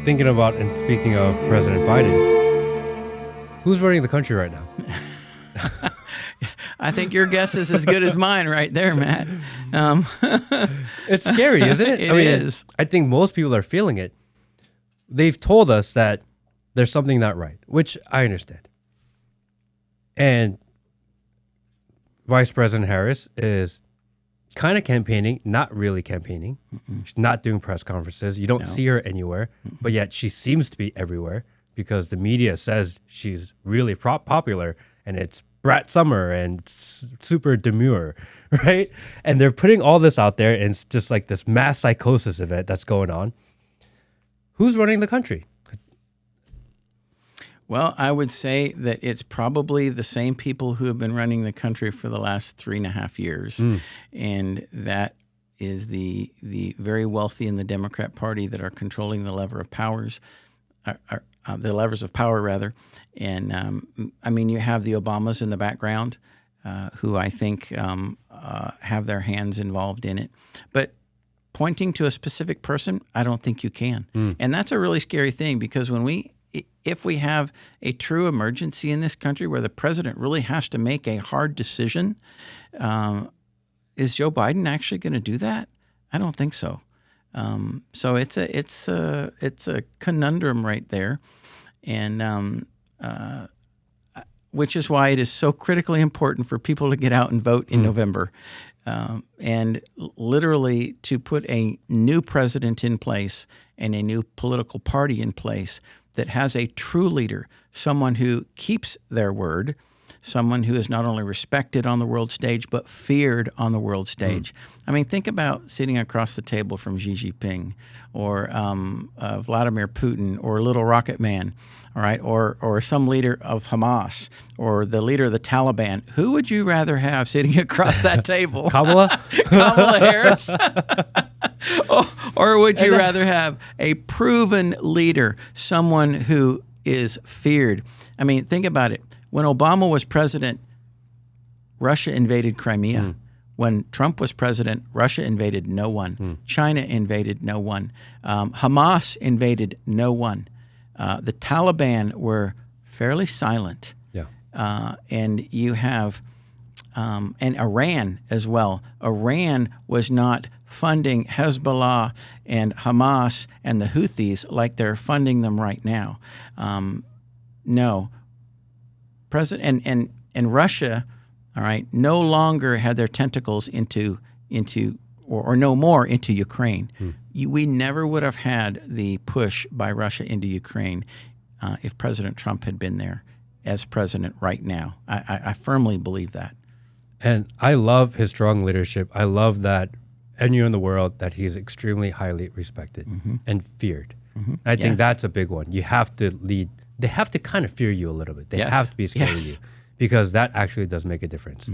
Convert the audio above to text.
thinking about, and speaking of President Biden, who's running the country right now? I think your guess is as good as mine right there, Matt. It's scary, isn't it? It is. I think most people are feeling it. They've told us that there's something not right, which I understand. And Vice President Harris is kind of campaigning, not really campaigning. She's not doing press conferences. You don't see her anywhere, but yet she seems to be everywhere because the media says she's really popular, and it's Brat Summer and it's super demure, right? And they're putting all this out there, and it's just like this mass psychosis event that's going on. Who's running the country? Well, I would say that it's probably the same people who have been running the country for the last 3.5 years. And that is the very wealthy in the Democrat Party that are controlling the lever of powers, the levers of power, rather. And I mean, you have the Obamas in the background who I think have their hands involved in it. But pointing to a specific person, I don't think you can. And that's a really scary thing, because if we have a true emergency in this country where the president really has to make a hard decision, is Joe Biden actually going to do that? I don't think so. So it's a conundrum right there, and which is why it is so critically important for people to get out and vote in November, and literally to put a new president in place and a new political party in place that has a true leader, someone who keeps their word, someone who is not only respected on the world stage, but feared on the world stage. I mean, think about sitting across the table from Xi Jinping or Vladimir Putin or Little Rocket Man, all right, or some leader of Hamas or the leader of the Taliban. Who would you rather have sitting across that table? Kamala? Kamala Harris? Or would you rather have a proven leader, someone who is feared? I mean, think about it. When Obama was president, Russia invaded Crimea. When Trump was president, Russia invaded no one. China invaded no one. Hamas invaded no one. The Taliban were fairly silent. And you have, and Iran as well. Iran was not funding Hezbollah and Hamas and the Houthis like they're funding them right now. No. President and Russia, all right, no longer had their tentacles into or no more into Ukraine. We never would have had the push by Russia into Ukraine if President Trump had been there as president right now. I firmly believe that. And I love his strong leadership. I love that anywhere in the world that he's extremely highly respected and feared. I think that's a big one. You have to lead. They have to kind of fear you a little bit. They have to be scared of you, because that actually does make a difference.